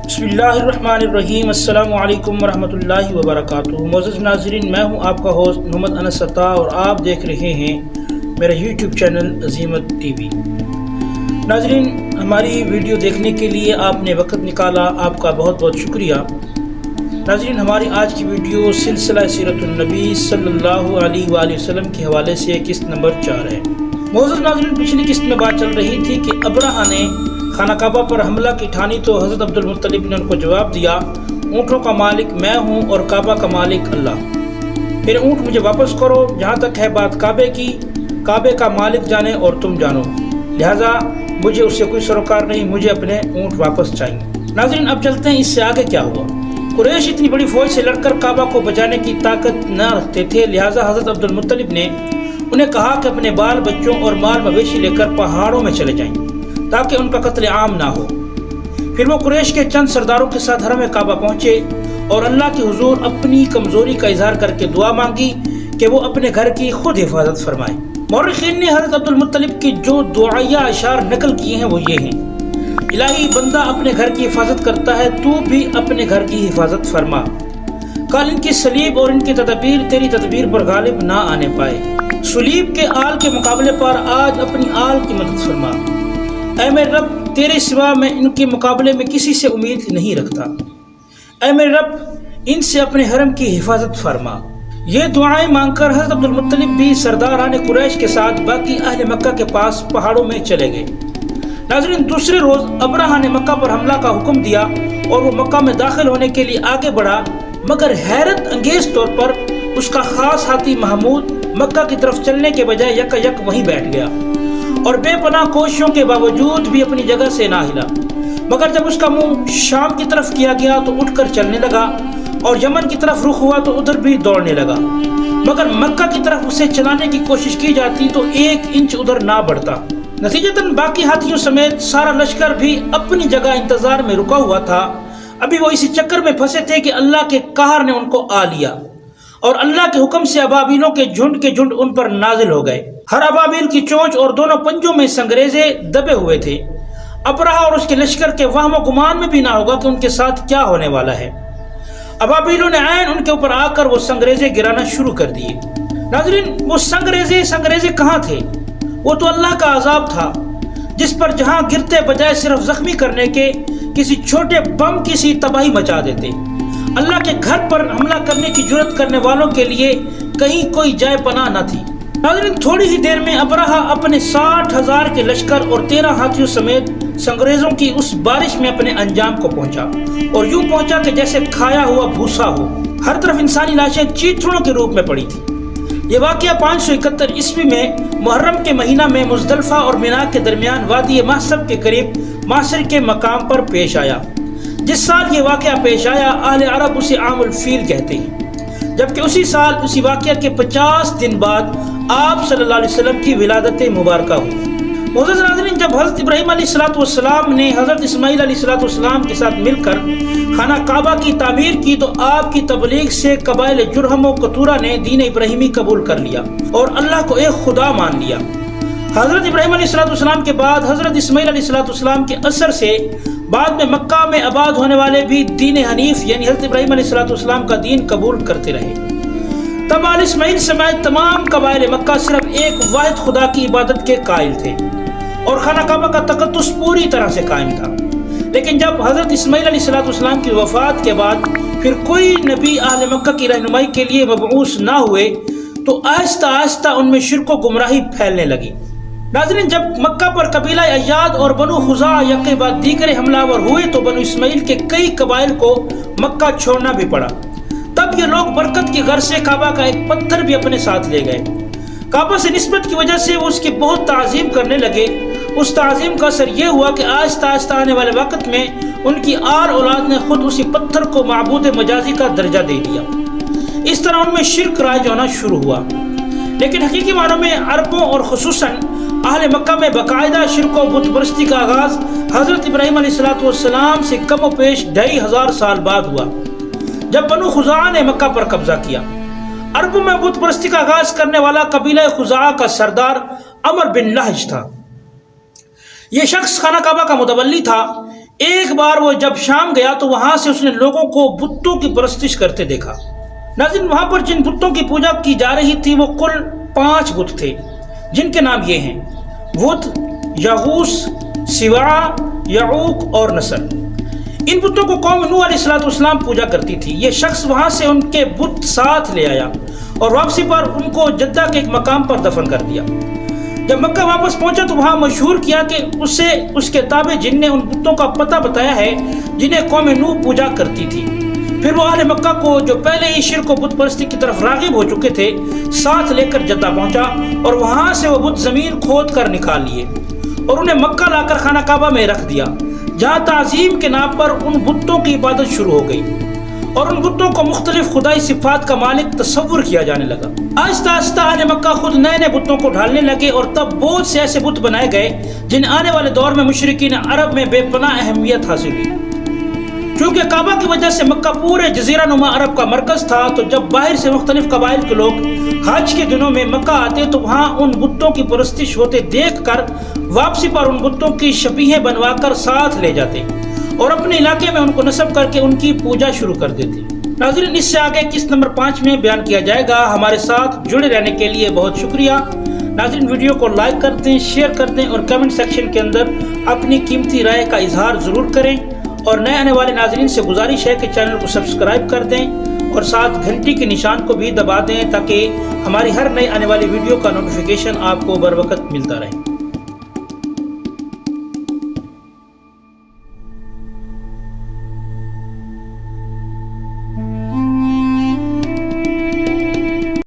بسم اللہ الرحمن الرحیم۔ السلام علیکم ورحمۃ اللہ وبرکاتہ۔ معزز ناظرین، میں ہوں آپ کا ہوسٹ محمد انس عطا اور آپ دیکھ رہے ہیں میرا یوٹیوب چینل عظیمت ٹی وی۔ ناظرین، ہماری ویڈیو دیکھنے کے لیے آپ نے وقت نکالا، آپ کا بہت بہت شکریہ۔ ناظرین، ہماری آج کی ویڈیو سلسلہ سیرت النبی صلی اللہ علیہ وآلہ وسلم کے حوالے سے قسط نمبر 4 ہے۔ معزز ناظرین، پچھلی قسط میں بات چل رہی تھی کہ ابرہہ نے خانہ کعبہ پر حملہ کی ٹھانی تو حضرت عبد المطلب نے ان کو جواب دیا، اونٹوں کا مالک میں ہوں اور کعبہ کا مالک اللہ۔ پھر اونٹ مجھے واپس کرو، جہاں تک ہے بات کعبے کی، کعبے کا مالک جانے اور تم جانو، لہٰذا مجھے اس سے کوئی سروکار نہیں، مجھے اپنے اونٹ واپس چاہیے۔ ناظرین، اب چلتے ہیں اس سے آگے کیا ہوا۔ قریش اتنی بڑی فوج سے لڑ کر کعبہ کو بچانے کی طاقت نہ رکھتے تھے، لہٰذا حضرت عبد المطلب نے انہیں کہا کہ اپنے بال بچوں اور مال مویشی لے کر پہاڑوں میں چلے جائیں تاکہ ان کا قتل عام نہ ہو۔ پھر وہ قریش کے چند سرداروں کے ساتھ حرم کعبہ پہنچے اور اللہ کے حضور اپنی کمزوری کا اظہار کر کے دعا مانگی کہ وہ اپنے گھر کی خود حفاظت فرمائیں۔ مورخین نے حضرت عبد المطلب کی جو دعائیہ اشعار نقل کیے ہیں وہ یہ ہیں: الہی، بندہ اپنے گھر کی حفاظت کرتا ہے، تو بھی اپنے گھر کی حفاظت فرما۔ کل ان کی صلیب اور ان کی تدبیر تیری تدبیر پر غالب نہ آنے پائے۔ صلیب کے آل کے مقابلے پر آج اپنی آل کی مدد فرما۔ اے میرے رب، تیرے سوا میں ان کے مقابلے میں کسی سے امید نہیں رکھتا۔ اے میرے رب، ان سے اپنے حرم کی حفاظت فرما۔ یہ دعائیں مانگ کر حضرت عبد المطلب بھی سرداران قریش کے ساتھ باقی اہل مکہ کے پاس پہاڑوں میں چلے گئے۔ ناظرین، دوسرے روز ابرہہ نے مکہ پر حملہ کا حکم دیا اور وہ مکہ میں داخل ہونے کے لیے آگے بڑھا، مگر حیرت انگیز طور پر اس کا خاص ہاتھی محمود مکہ کی طرف چلنے کے بجائے یکا یک وہیں بیٹھ گیا اور بے پناہ کوششوں کے باوجود بھی اپنی جگہ سے نہ ہلا۔ مگر جب اس کا منہ شام کی طرف کیا گیا تو اٹھ کر چلنے لگا اور یمن کی طرف رخ ہوا تو ادھر بھی دوڑنے لگا، مگر مکہ کی طرف اسے چلانے کی کوشش کی جاتی تو 1 انچ ادھر نہ بڑھتا۔ نتیجتاً باقی ہاتھیوں سمیت سارا لشکر بھی اپنی جگہ انتظار میں رکا ہوا تھا۔ ابھی وہ اسی چکر میں پھنسے تھے کہ اللہ کے قہر نے ان کو آ لیا اور اللہ کے حکم سے ابابیلوں کے جھنڈ ان پر نازل ہو گئے۔ ہر ابابیل کی چونچ اور دونوں پنجوں میں سنگریزے دبے ہوئے تھے۔ ابرہہ اور اس کے لشکر کے وہم و گمان میں بھی نہ ہوگا کہ ان کے ساتھ کیا ہونے والا ہے۔ ابابیلوں نے عین ان کے اوپر آ کر وہ سنگریزے گرانا شروع کر دیے۔ ناظرین، وہ سنگریزے کہاں تھے؟ وہ تو اللہ کا عذاب تھا، جس پر جہاں گرتے بجائے صرف زخمی کرنے کے کسی چھوٹے بم کی سی تباہی مچا دیتے۔ اللہ کے گھر پر حملہ کرنے کی جرت کرنے والوں کے لیے کہیں کوئی جائے پناہ نہ تھی۔ ناظرین، تھوڑی ہی دیر میں ابرہہ اپنے 60,000 کے لشکر اور 13 ہاتھیوں سمیت سنگریزوں کی اس بارش میں اپنے انجام کو پہنچا، اور یوں پہنچا کہ جیسے کھایا ہوا بھوسا ہو۔ ہر طرف انسانی لاشیں چیتڑوں کے روپ میں پڑی تھی۔ یہ واقعہ 571 عیسوی میں محرم کے مہینہ میں مزدلفہ اور مینا کے درمیان وادی محصب کے قریب معصر کے مقام پر پیش آیا۔ جس سال یہ واقعہ پیش آیا، اہل عرب اسے عام الفیل کہتے ہیں، جبکہ اسی سال اسی واقعہ کے 50 دن بعد آپ صلی اللہ علیہ وسلم کی ولادت مبارکہ ہوئی۔ معزز ناظرین، جب حضرت ابراہیم علیہ السلام نے حضرت اسماعیل علیہ السلام کے ساتھ مل کر خانہ کعبہ کی تعمیر کی تو آپ کی تبلیغ سے قبائل جرہم و قطورہ نے دین ابراہیمی قبول کر لیا اور اللہ کو ایک خدا مان لیا۔ حضرت ابراہیم علیہ السلام کے بعد حضرت اسماعیل علیہ السلام کے اثر سے بعد میں مکہ میں آباد ہونے والے بھی دین حنیف یعنی حضرت ابراہیم علیہ السلام کا دین قبول کرتے رہے۔ تب آل اسماعیل سمیت تمام قبائل مکہ صرف ایک واحد خدا کی عبادت کے قائل تھے اور خانہ کعبہ کا تقدس پوری طرح سے قائم تھا۔ لیکن جب حضرت اسماعیل علیہ السلام کی وفات کے بعد پھر کوئی نبی اہل مکہ کی رہنمائی کے لیے مبعوث نہ ہوئے تو آہستہ آہستہ ان میں شرک و گمراہی پھیلنے لگی۔ ناظرین، جب مکہ پر قبیلہ ایاد اور بنو خزاعہ یکے بعد دیگر حملہ آور ہوئے تو بنو اسماعیل کے کئی قبائل کو مکہ چھوڑنا بھی پڑا۔ تب یہ لوگ برکت کی غرض سے کعبہ کا ایک پتھر بھی اپنے ساتھ لے گئے۔ کعبہ سے نسبت کی وجہ سے وہ اس کی بہت تعظیم کرنے لگے۔ اس تعظیم کا اثر یہ ہوا کہ آہستہ آہستہ آنے والے وقت میں ان کی آل اولاد نے خود اسی پتھر کو معبود مجازی کا درجہ دے دیا۔ اس طرح ان میں شرک رائج ہونا شروع ہوا۔ لیکن حقیقی معنوں میں عربوں اور خصوصاً اہل مکہ میں باقاعدہ شرک و بت پرستی کا آغاز حضرت ابراہیم علیہ السلام سے کم و بیش 2500 سال بعد ہوا، جب بنو خزاعہ نے مکہ پر قبضہ کیا۔ عربوں میں بت پرستی کا آغاز کرنے والا قبیلہ خزاعہ کا سردار عمر بن لہج تھا۔ یہ شخص خانہ کعبہ کا متولی تھا۔ ایک بار وہ جب شام گیا تو وہاں سے اس نے لوگوں کو بتوں کی پرستش کرتے دیکھا۔ ناظرین، وہاں پر جن بتوں کی پوجا کی جا رہی تھی وہ کل 5 بت تھے، جن کے نام یہ ہیں: ود، یغوث، سواع، یعوق اور نصر۔ ان بتوں کو قوم نوح علیہ السلام پوجا کرتی تھی۔ یہ شخص وہاں سے ان کے بت ساتھ لے آیا اور واپسی پر ان کو جدہ کے ایک مقام پر دفن کر دیا۔ جب مکہ واپس پہنچا تو وہاں مشہور کیا کہ اسے اس کے تابع جن نے ان بتوں کا پتہ بتایا ہے جنہیں قوم نوح پوجا کرتی تھی۔ پھر وہ اہل مکہ کو جو پہلے ہی شرک و بت پرستی کی طرف راغب ہو چکے تھے ساتھ لے کر جدہ پہنچا اور وہاں سے وہ بت زمین کھود کر نکال لیے اور انہیں مکہ لا کر خانہ کعبہ میں رکھ دیا، جہاں تعظیم کے نام پر ان بتوں کی عبادت شروع ہو گئی اور ان بتوں کو مختلف خدائی صفات کا مالک تصور کیا جانے لگا۔ آہستہ آہستہ اہل مکہ خود نئے نئے بتوں کو ڈھالنے لگے اور تب بہت سے ایسے بت بنائے گئے جن آنے والے دور میں مشرکین عرب میں بے پناہ اہمیت حاصل ہوئی۔ چونکہ کعبہ کی وجہ سے مکہ پورے جزیرہ نما عرب کا مرکز تھا، تو جب باہر سے مختلف قبائل کے لوگ حج کے دنوں میں مکہ آتے تو وہاں ان بتوں کی پرستش ہوتے دیکھ کر واپسی پر ان بتوں کی شبیہیں بنوا کر ساتھ لے جاتے اور اپنے علاقے میں ان کو نصب کر کے ان کی پوجا شروع کر دیتے۔ ناظرین، اس سے آگے قسط نمبر 5 میں بیان کیا جائے گا۔ ہمارے ساتھ جڑے رہنے کے لیے بہت شکریہ۔ ناظرین، ویڈیو کو لائک کر دیں، شیئر کر دیں اور کمنٹ سیکشن کے اندر اپنی قیمتی رائے کا اظہار ضرور کریں، اور نئے آنے والے ناظرین سے گزارش ہے کہ چینل کو سبسکرائب کر دیں اور ساتھ گھنٹی کے نشان کو بھی دبا دیں تاکہ ہماری ہر نئی آنے والی ویڈیو کا نوٹیفیکیشن آپ کو بر وقت ملتا رہے۔